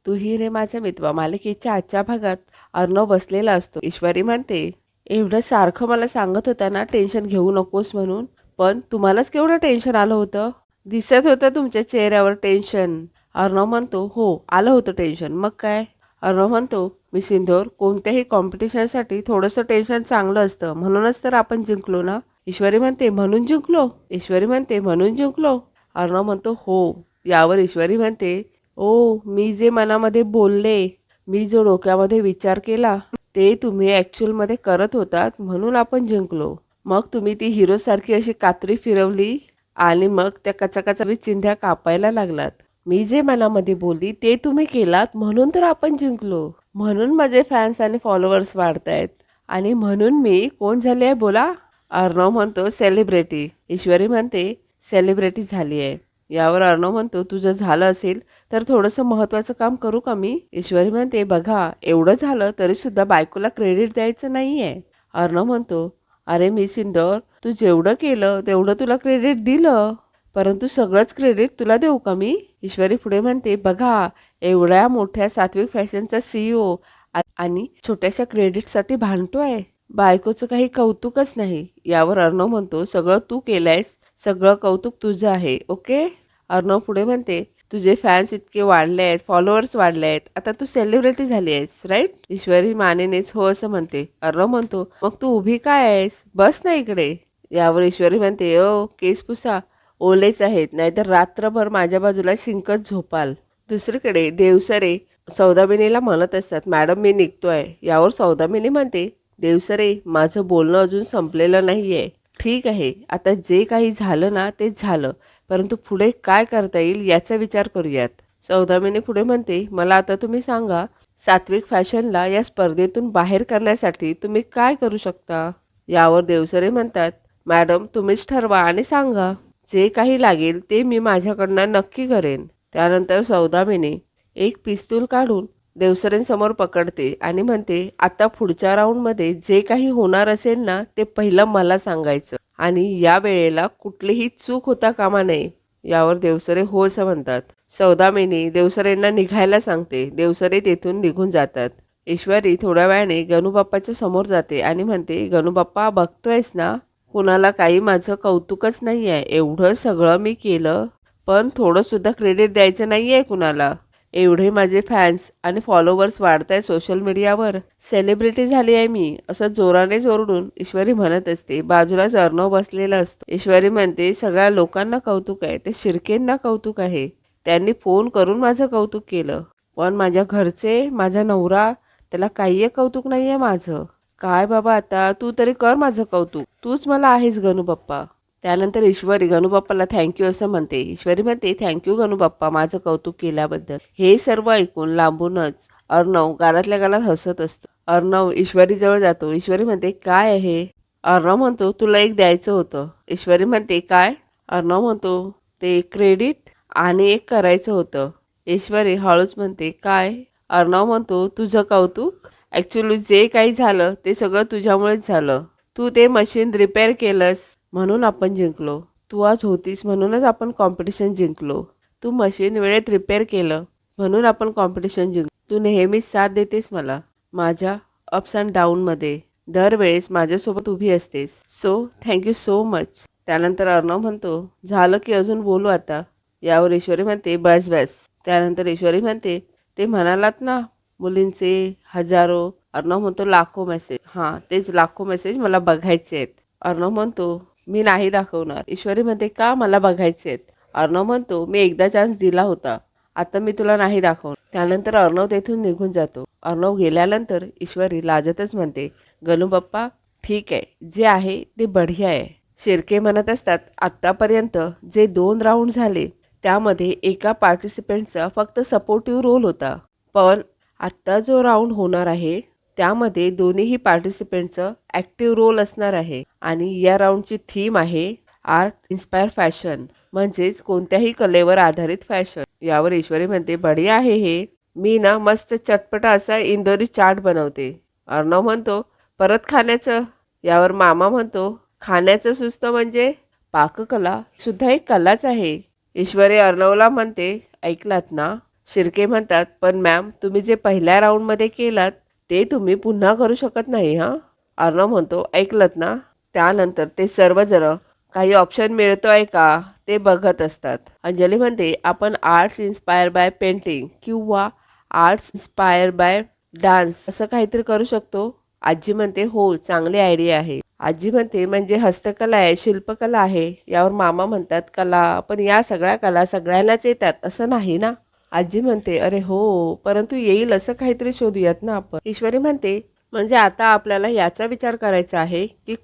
तू ही रे माझा मित्र मालिकेच्या आजच्या भागात अर्णव बसलेला असतो. ईश्वरी म्हणते, एवढं सारखं मला सांगत होता ना टेन्शन घेऊ नकोस म्हणून, पण तुम्हालाच केवढं टेन्शन आलं होतं. दिसत होतं तुमच्या चेहऱ्यावर टेन्शन. अर्णव म्हणतो, हो आलं होतं टेन्शन, मग काय. अर्णव म्हणतो, मी सिंधूर कोणत्याही कॉम्पिटिशनसाठी थोडंसं टेन्शन चांगलं असतं, म्हणूनच तर आपण जिंकलो ना. ईश्वरी म्हणते, म्हणून जिंकलो. ईश्वरी म्हणते, म्हणून जिंकलो. अर्णव म्हणतो, हो. यावर ईश्वरी म्हणते, ओ मी जे मनामध्ये बोलले, मी जो डोक्यामध्ये विचार केला, ते तुम्ही ॲक्च्युअलमध्ये करत होतात म्हणून आपण जिंकलो. मग तुम्ही ती हिरोसारखी अशी कात्री फिरवली आणि मग त्या कचाकचा चिंध्या कापायला लागलात. मी जे मनामध्ये बोलली ते तुम्ही केलात म्हणून तर आपण जिंकलो. म्हणून माझे फॅन्स आणि फॉलोअर्स वाढतायत आणि म्हणून मी कोण झाले आहे बोला. अर्णव म्हणतो, सेलिब्रिटी. ईश्वरी म्हणते, सेलिब्रिटी झाली आहे. यावर अर्णव म्हणतो, तुझं झालं असेल तर थोडंसं महत्त्वाचं काम करू का मी. ईश्वरी म्हणते, बघा एवढं झालं तरीसुद्धा बायकोला क्रेडिट द्यायचं नाही आहे. अर्णव म्हणतो, अरे मी सिंदूर, तू जेवढं केलं तेवढं तुला क्रेडिट दिलं, परंतु सगळंच क्रेडिट तुला देऊ का मी. ईश्वरी पुढे म्हणते, बघा एवढ्या मोठ्या सात्विक फॅशनचा CEO आणि छोट्याशा क्रेडिटसाठी भांडतोय. बायकोचं काही कौतुकच नाही. यावर अर्णव म्हणतो, सगळं तू केलंयस, सगळं कौतुक तुझं आहे, ओके. अर्णव पुढे म्हणते, तुझे फॅन्स इतके वाढले आहेत, फॉलोअर्स वाढले आहेत, आता तू सेलिब्रिटी झाली आहेस, राईट. ईश्वरी मानेनेच हो असं म्हणते. अर्णव म्हणतो, मग तू उभी काय आहेस, बस ना इकडे. यावर ईश्वरी म्हणते, ओ केस पुसा, ओलेच आहेत, नाहीतर रात्रभर माझ्या बाजूला शिंकत झोपाल. दुसरीकडे देवसरे सौदामिनीला म्हणत असतात, मॅडम मी निघतोय. यावर सौदामिनी म्हणते, देवसरे माझं बोलणं अजून संपलेलं नाही आहे. ठीक आहे, आता जे काही झालं ना तेच झालं, परंतु पुढे काय करता येईल याचा विचार करूयात. सौदामिनी पुढे म्हणते, मला आता तुम्ही सांगा, सात्विक फॅशनला या स्पर्धेतून बाहेर करण्यासाठी तुम्ही काय करू शकता. यावर देवसरे म्हणतात, मॅडम तुम्हीच ठरवा आणि सांगा. जे काही लागेल ते मी माझ्याकडनं नक्की करेन. त्यानंतर सौदामिनी एक पिस्तूल काढून देवसरेंसमोर पकडते आणि म्हणते, आता पुढच्या राऊंडमध्ये जे काही होणार असेल ना ते पहिलं मला सांगायचं आणि या वेळेला कुठलीही चूक होता कामा नये. यावर देवसरे हो असं म्हणतात. सौदामिनी देवसरेंना निघायला सांगते. देवसरे तेथून निघून जातात. ईश्वरी थोड्या वेळाने गणूबाप्पाच्या समोर जाते आणि म्हणते, गणूबाप्पा बघतोयस ना, कुणाला काही माझं कौतुकच नाही आहे. एवढं सगळं मी केलं, पण थोडंसुद्धा क्रेडिट द्यायचं नाही आहे कुणाला. एवढे माझे फॅन्स आणि फॉलोवर्स वाढत आहे सोशल मीडियावर, सेलिब्रिटी झाली आहे मी, असं जोराने जोरडून ईश्वरी म्हणत असते. बाजूलाच अर्णव बसलेला असतो. ईश्वरी म्हणते, सगळ्या लोकांना कौतुक आहे, ते शिर्केंना कौतुक आहे, त्यांनी फोन करून माझं कौतुक केलं, पण माझ्या घरचे, माझा नवरा, त्याला काही कौतुक नाही आहे माझं. काय बाबा, आता तू तरी कर माझं कौतुक, तूच मला आहेस गणूबाप्पा. त्यानंतर ईश्वरी गणूबाप्पाला थँक्यू असं म्हणते. ईश्वरी म्हणते, थँक्यू गणूबाप्पा माझं कौतुक केल्याबद्दल. हे सर्व ऐकून लांबूनच अर्णव गालातल्या गालात हसत असतो. अर्णव ईश्वरीजवळ जातो. ईश्वरी म्हणते, काय आहे. अर्णव म्हणतो, तुला एक द्यायचं होतं. ईश्वरी म्हणते, काय. अर्णव म्हणतो, ते क्रेडिट आणि एक करायचं होतं. ईश्वरी हळूच म्हणते, काय. अर्णव म्हणतो, तुझं कौतुक. ॲक्च्युली जे काही झालं ते सगळं तुझ्यामुळेच झालं. तू ते मशीन रिपेअर केलंस म्हणून आपण जिंकलो. तू आज होतीस म्हणूनच आपण कॉम्पिटिशन जिंकलो. तू मशीन वेळेत रिपेअर केलं म्हणून आपण कॉम्पिटिशन जिंकलो. तू नेहमीच साथ देतेस मला माझ्या अप्स अँड डाऊनमध्ये, दरवेळेस माझ्यासोबत उभी असतेस. So thank you so much. त्यानंतर अर्णव म्हणतो, झालं की अजून बोलू आता. यावर ईश्वरी म्हणते, बस बस. त्यानंतर ईश्वरी म्हणते, ते म्हणालात ना मुलींचे हजारो. अर्णव म्हणतो, लाखो मेसेज. हां तेच लाखो मेसेज मला बघायचे आहेत. अर्णव म्हणतो, मी नाही दाखवणार. ईश्वरी म्हणते, का, मला बघायचे आहेत. अर्णव म्हणतो, मी एकदा चान्स दिला होता, आता मी तुला नाही दाखवणार. त्यानंतर अर्णव तेथून निघून जातो. अर्णव गेल्यानंतर ईश्वरी लाजतच म्हणते, गणूबाप्पा ठीक आहे, जे आहे ते बढिया आहे. शिर्के म्हणत असतात, आत्तापर्यंत जे 2 राऊंड झाले त्यामध्ये एका पार्टिसिपेंटचा फक्त सपोर्टिव्ह रोल होता, पण आत्ता जो राऊंड होणार आहे त्यामध्ये दोन्हीही पार्टिसिपेंटचं ॲक्टिव्ह रोल असणार आहे आणि या राऊंडची थीम आहे आर्ट इन्स्पायर फॅशन, म्हणजेच कोणत्याही कलेवर आधारित फॅशन. यावर ईश्वरी म्हणते, बढिया आहे हे, मी ना मस्त चटपटा असा इंदोरी चाट बनवते. अर्णव म्हणतो, परत खाण्याचं. यावर मामा म्हणतो, खाण्याचं सुचतं म्हणजे पाककला सुद्धा एक कलाच आहे. ईश्वरी अर्णवला म्हणते, ऐकलात ना, शिर्के म्हणतात, पण मॅम तुम्ही जे पहिल्या राऊंडमध्ये केलात ते तुम्ही पुन्हा करू शकत नाही हां. अर्णव म्हणतो, ऐकलत ना. त्यानंतर ते सर्वजण काही ऑप्शन मिळतोय का ते बघत असतात. अंजली म्हणते, आपण आर्ट्स इन्स्पायर बाय पेंटिंग किंवा आर्ट्स इन्स्पायर बाय डान्स असं काहीतरी करू शकतो. आजी म्हणते, हो चांगली आयडिया आहे. आजी म्हणते, म्हणजे हस्तकला आहे, शिल्पकला आहे. यावर मामा म्हणतात, कला, पण या सगळ्या कला सगळ्यांनाच येतात असं नाही ना. आजी म्हणते, अरे हो, परंतु येईल असं काहीतरी शोधूयात ना आपण. ईश्वरी म्हणते, म्हणजे आता आपल्याला याचा विचार करायचा आहे की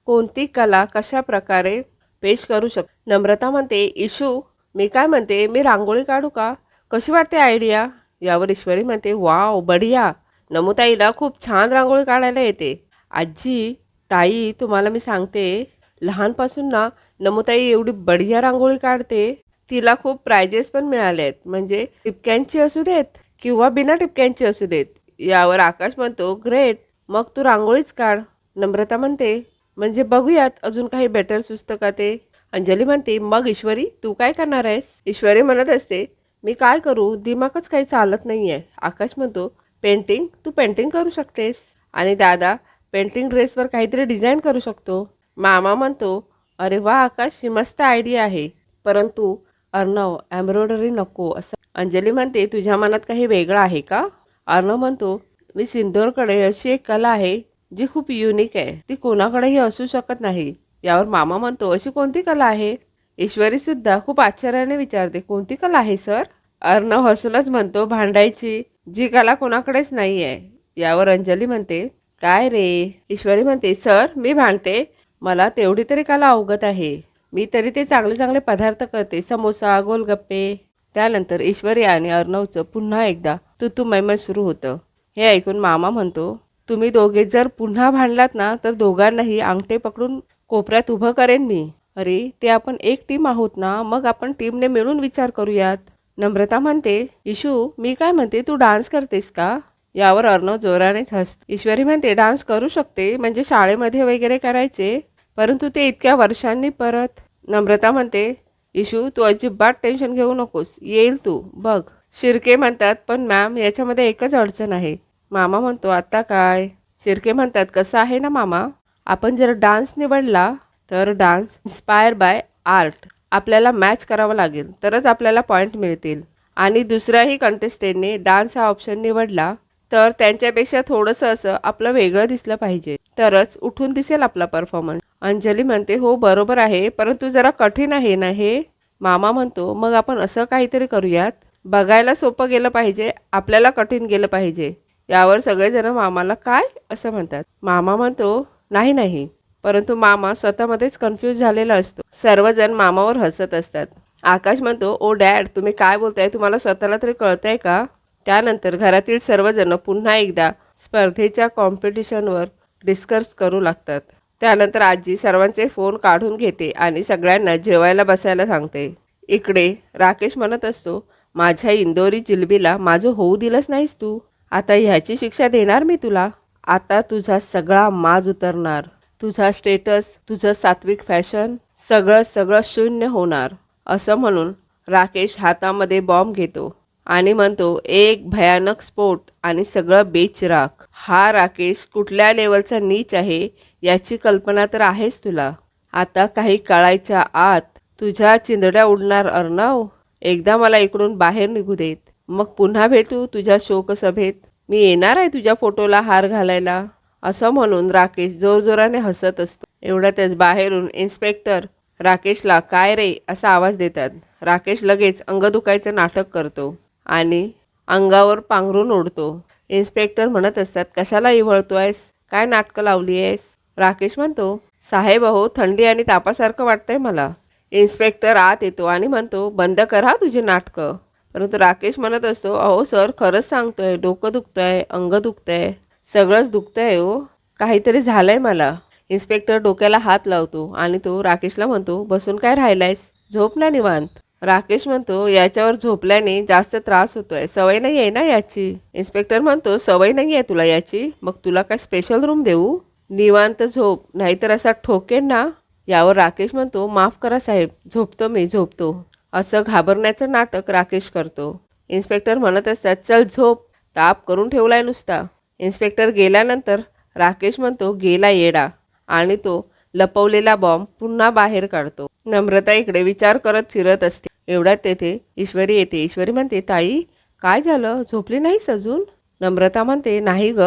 कोणती कला कशा प्रकारे पेश करू शकतो. नम्रता म्हणते, इशू मी काय म्हणते, मी रांगोळी काढू का? कशी वाटते आयडिया? यावर ईश्वरी म्हणते, वाव बढिया, नमुताईला खूप छान रांगोळी काढायला येते. आजी, ताई तुम्हाला मी सांगते, लहानपासून ना नमुताई एवढी बढिया रांगोळी काढते, तिला खूप प्राइजेस पण मिळाले आहेत, म्हणजे टिपक्यांची असू देत किंवा बिना टिपक्यांची असू देत. यावर आकाश म्हणतो, ग्रेट, मग तू रांगोळीच काढ. नम्रता म्हणते, म्हणजे बघूयात अजून काही बेटर सुचतं का ते. अंजली म्हणते, मग ईश्वरी तू काय करणार आहेस? ईश्वरी म्हणत असते, मी काय करू, दिमागच काही चालत नाही आहे. आकाश म्हणतो, पेंटिंग, तू पेंटिंग करू शकतेस. आणि दादा पेंटिंग ड्रेसवर काहीतरी डिझाईन करू शकतो. मामा म्हणतो, अरे वा आकाश, ही मस्त आयडिया आहे, परंतु अर्णव एम्ब्रॉयडरी नको असं. अंजली म्हणते, तुझ्या मनात काही वेगळं आहे का? अर्णव म्हणतो, मी सिंदूरकडे अशी एक कला आहे जी खूप युनिक आहे, ती कोणाकडेही असू शकत नाही. यावर मामा म्हणतो, अशी कोणती कला आहे? ईश्वरी सुद्धा खूप आश्चर्याने विचारते, कोणती कला आहे सर? अर्णव हसूनच म्हणतो, भांडायची, जी कला कोणाकडेच नाही आहे. यावर अंजली म्हणते, काय रे? ईश्वरी म्हणते, सर मी भांडते, मला तेवढी तरी कला अवगत आहे, मी तरी ते चांगले चांगले पदार्थ करते, समोसा, गोलगप्पे. त्यानंतर ईश्वरी आणि अर्णवचं पुन्हा एकदा तू मैमत सुरू होतं. हे ऐकून मामा म्हणतो, तुम्ही दोघे जर पुन्हा भांडलात ना तर दोघांनाही अंगठे पकडून कोपऱ्यात उभं करेन मी. अरे ते आपण एक टीम आहोत ना, मग आपण टीमने मिळून विचार करूयात. नम्रता म्हणते, इशू मी काय म्हणते, तू डान्स करतेस का? यावर अर्णव जोरानेच हसतो. ईश्वरी म्हणते, डान्स करू शकते, म्हणजे शाळेमध्ये वगैरे करायचे, परंतु ते इतक्या वर्षांनी परत. नम्रता म्हणते, इशू तू अजिबात टेन्शन घेऊ नकोस, येईल तू बघ. शिर्के म्हणतात, पण मॅम याच्यामध्ये एकच अडचण आहे. मामा म्हणतो, आता काय? शिर्के म्हणतात, कसं आहे ना मामा, आपण जर डान्स निवडला तर डान्स इन्स्पायर बाय आर्ट आपल्याला मॅच करावं लागेल, तरच आपल्याला पॉईंट मिळतील. आणि दुसऱ्याही कंटेस्टंटने डान्स हा ऑप्शन निवडला तर त्यांच्यापेक्षा थोडंसं असं आपलं वेगळं दिसलं पाहिजे, तरच उठून दिसेल आपला परफॉर्मन्स. अंजली म्हणते, हो बरोबर आहे, परंतु जरा कठीण आहे ना हे. मामा म्हणतो, मग आपण असं काहीतरी करूयात, बघायला सोपं गेलं पाहिजे, आपल्याला कठीण गेलं पाहिजे. यावर सगळेजण मामाला काय असं म्हणतात. मामा म्हणतो, नाही नाही, परंतु मामा स्वतःमध्येच कन्फ्यूज झालेला असतो. सर्वजण मामावर हसत असतात. आकाश म्हणतो, ओ डॅड तुम्ही काय बोलताय, तुम्हाला स्वतःला तरी कळतंय का? त्यानंतर घरातील सर्वजण पुन्हा एकदा स्पर्धेच्या कॉम्पिटिशनवर डिस्कस करू लागतात. त्यानंतर आजी सर्वांचे फोन काढून घेते आणि सगळ्यांना जेवायला बसायला सांगते. इकडे राकेश म्हणत असतो, माझ्या इंदोरी जिलबीला माझं होऊ दिलंच नाहीस तू, आता ह्याची शिक्षा देणार मी तुला. आता तुझा सगळा माज उतरणार, तुझा स्टेटस, तुझं सात्विक फॅशन सगळं सगळं शून्य होणार. असं म्हणून राकेश हातामध्ये बॉम्ब घेतो आणि म्हणतो, एक भयानक स्फोट आणि सगळं बेचिराख. हा राकेश कुठल्या लेवलचा नीच आहे याची कल्पना तर आहेच तुला. आता काही काळाच्या आत तुझ्या चिंधड्या उडणार अर्णव. एकदा मला इकडून बाहेर निघू देत, मग पुन्हा भेटू तुझ्या शोकसभेत, मी येणार आहे तुझ्या फोटोला हार घालायला. असं म्हणून राकेश जोरजोराने हसत असतो. एवढ्यातच बाहेरून इन्स्पेक्टर राकेशला काय रे असा आवाज देतात. राकेश लगेच अंग दुखायचं नाटक करतो आणि अंगावर पांघरून ओढतो. इन्स्पेक्टर म्हणत असतात, कशाला इवळतोयस, काय नाटकं लावली आहेस? राकेश म्हणतो, साहेब अहो थंडी आणि तापासारखं वाटतंय मला. इन्स्पेक्टर आत येतो आणि म्हणतो, बंद करा तुझी नाटकं. परंतु राकेश म्हणत असतो, अहो सर खरंच सांगतोय, डोकं दुखतंय, अंग दुखतंय, सगळंच दुखतंय हो, काहीतरी झालंय मला. इन्स्पेक्टर डोक्याला हात लावतो आणि तो राकेशला म्हणतो, बसून काय राहिलायस, झोप ना निवांत. राकेश म्हणतो, याच्यावर झोपल्याने जास्त त्रास होतोय, सवय नाही आहे ना याची. इन्स्पेक्टर म्हणतो, सवय नाही आहे तुला याची, मग तुला काय स्पेशल रूम देऊ, निवांत झोप, नाहीतर असा ठोकेन ना. यावर राकेश म्हणतो, माफ करा साहेब, झोपतो मी झोपतो. असं घाबरण्याचं नाटक राकेश करतो. इन्स्पेक्टर म्हणत असतात, चल झोप, ताप करून ठेवलाय नुसता. इन्स्पेक्टर गेल्यानंतर राकेश म्हणतो, गेला येडा, आणि तो लपवलेला बॉम्ब पुन्हा बाहेर काढतो. नम्रता इकडे विचार करत फिरत असते. एवढ्यात तेथे ईश्वरी येते. ईश्वरी म्हणते, ताई काय झालं, झोपली नाहीस अजून? नम्रता म्हणते, नाही ग,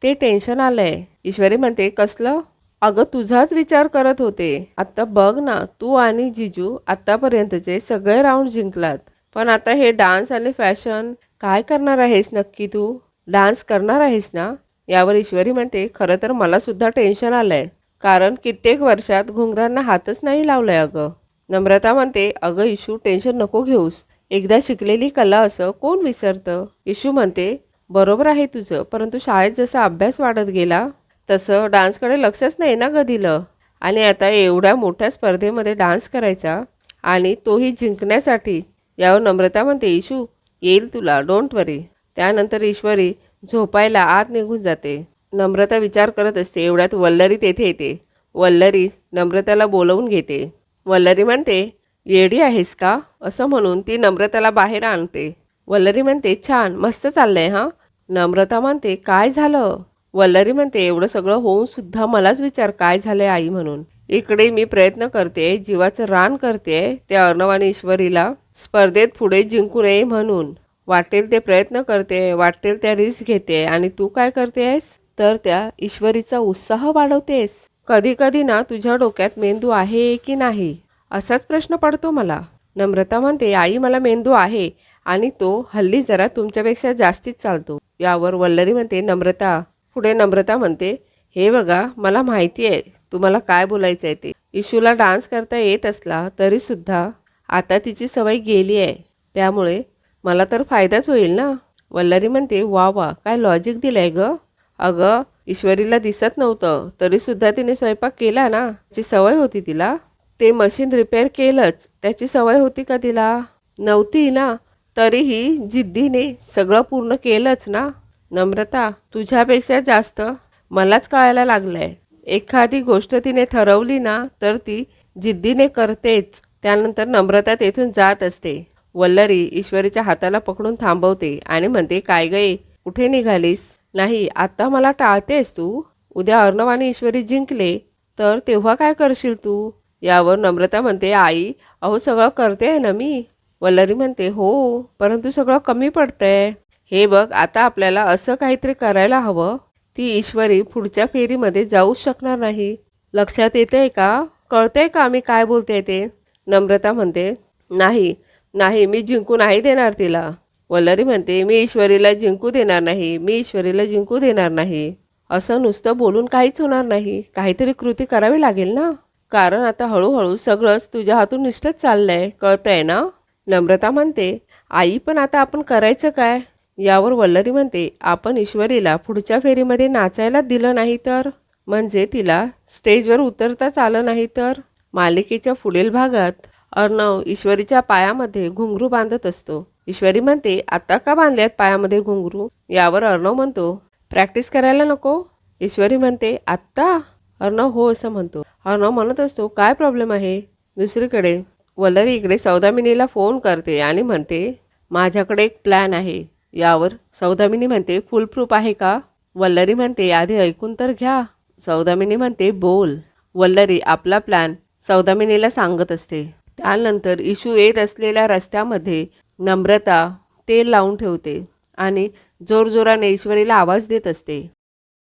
ते टेन्शन आलंय. ईश्वरी म्हणते, कसलं? अगं तुझाच विचार करत होते. आत्ता बघ ना, तू आणि जिजू आत्तापर्यंतचे सगळे राऊंड जिंकलात, पण आता हे डान्स आणि फॅशन काय करणार आहेस नक्की तू? डान्स करणार आहेस ना? यावर ईश्वरी म्हणते, खरं तर मला सुद्धा टेन्शन आलंय, कारण कित्येक वर्षात घुंगरांना हातच नाही लावलाय अगं. नम्रता म्हणते, अगं इशू, टेन्शन नको घेऊस, एकदा शिकलेली कला असं कोण विसरतं? इशू म्हणते, बरोबर आहे तुझं, परंतु शाळेत जसा अभ्यास वाढत गेला तसं डान्सकडे लक्षच नाही ना ग दिलं, आणि आता एवढ्या मोठ्या स्पर्धेमध्ये डान्स करायचा, आणि तोही जिंकण्यासाठी. यावर नम्रता म्हणते, इशू येईल तुला, डोंट वरी. त्यानंतर ईश्वरी झोपायला आत निघून जाते. नम्रता विचार करत असते. एवढ्यात वल्लरी तेथे येते. वल्लरी नम्रताला बोलवून घेते. वल्लरी म्हणते, येडी आहेस का, असं म्हणून ती नम्रताला बाहेर आणते. वल्लरी म्हणते, छान, मस्त चाललंय हां. नम्रता म्हणते, काय झालं? वल्लरी म्हणते, एवढं सगळं होऊन सुद्धा मलाच विचार काय झालंय आई म्हणून. इकडे मी प्रयत्न करते, जीवाचं रान करते त्या अर्णव आणि ईश्वरीला स्पर्धेत पुढे जिंकू नये म्हणून. वाटेल ते प्रयत्न करते, वाटेल त्या रिस्क घेते, आणि तू काय करतेस तर त्या ईश्वरीचा उत्साह वाढवतेस. कधी कधी ना तुझ्या डोक्यात मेंदू आहे की नाही असाच प्रश्न पडतो मला. नम्रता म्हणते, आई मला मेंदू आहे, आणि तो हल्ली जरा तुमच्यापेक्षा जास्तीच चालतो. यावर वल्लरी म्हणते, नम्रता. पुढे नम्रता म्हणते, हे बघा, मला माहिती आहे तुम्हाला काय बोलायचं आहे ते. इशूला डान्स करता येत असला तरीसुद्धा आता तिची सवय गेली आहे, त्यामुळे मला तर फायदाच होईल ना. वल्लरी म्हणते, वा वा, काय लॉजिक दिलंय ग. अगं ईश्वरीला दिसत नव्हतं तरीसुद्धा तिने स्वयंपाक केला ना, त्याची सवय होती तिला. ते मशीन रिपेअर केलंच, त्याची सवय होती का तिला? नव्हती ना, तरीही जिद्दीने सगळं पूर्ण केलंच ना. नम्रता, तुझ्यापेक्षा जास्त मलाच कळायला लागलंय. एखादी गोष्ट तिने ठरवली ना तर ती जिद्दीने करतेच. त्यानंतर नम्रता तेथून जात असते. वल्लरी ईश्वरीच्या हाताला पकडून थांबवते आणि म्हणते, काय गये, कुठे निघालीस? नाही, आता मला टाळतेस तू? उद्या अर्णव आणि ईश्वरी जिंकले तर तेव्हा काय करशील तू? यावर नम्रता म्हणते, आई अहो, सगळं करते आहे ना मी. वल्लरी म्हणते, हो, परंतु सगळं कमी पडतंय. हे बघ, आता आपल्याला असं काहीतरी करायला हवं. ती ईश्वरी पुढच्या फेरीमध्ये जाऊच शकणार नाही. लक्षात येतंय का? कळतंय का मी काय बोलते ते? नम्रता म्हणते, नाही नाही, मी जिंकू नाही देणार तिला. वल्लरी म्हणते, मी ईश्वरीला जिंकू देणार नाही, मी ईश्वरीला जिंकू देणार नाही. असं नुसतं बोलून काहीच होणार नाही, काहीतरी कृती करावी लागेल ना, कारण आता हळूहळू सगळंच तुझ्या हातून निष्ठच चाललंय, कळतंय ना. नम्रता म्हणते, आई पण आता आपण करायचं काय? यावर वल्लरी म्हणते, आपण ईश्वरीला पुढच्या फेरीमध्ये नाचायला दिलं नाही तर, म्हणजे तिला स्टेजवर उतरताच आलं नाही तर. मालिकेच्या पुढील भागात अर्णव ईश्वरीच्या पायामध्ये घुंगरू बांधत असतो. ईश्वरी म्हणते, आता का बांधल्यात पायामध्ये घुंगरू? यावर अर्णव म्हणतो, प्रॅक्टिस करायला नको? ईश्वरी म्हणते, आत्ता? अर्णव हो असं म्हणतो. अर्णव म्हणत असतो, काय प्रॉब्लेम आहे? दुसरीकडे वल्लरी इकडे सौदामिनीला फोन करते आणि म्हणते, माझ्याकडे एक प्लॅन आहे. यावर सौदामिनी म्हणते, फुल प्रूफ आहे का? वल्लरी म्हणते, आधी ऐकून तर घ्या. सौदामिनी म्हणते, बोल. वल्लरी आपला प्लॅन सौदामिनीला सांगत असते. त्यानंतर इशू येत असलेल्या रस्त्यामध्ये नम्रता तेल लावून ठेवते आणि जोरजोराने ईश्वरीला आवाज देत असते.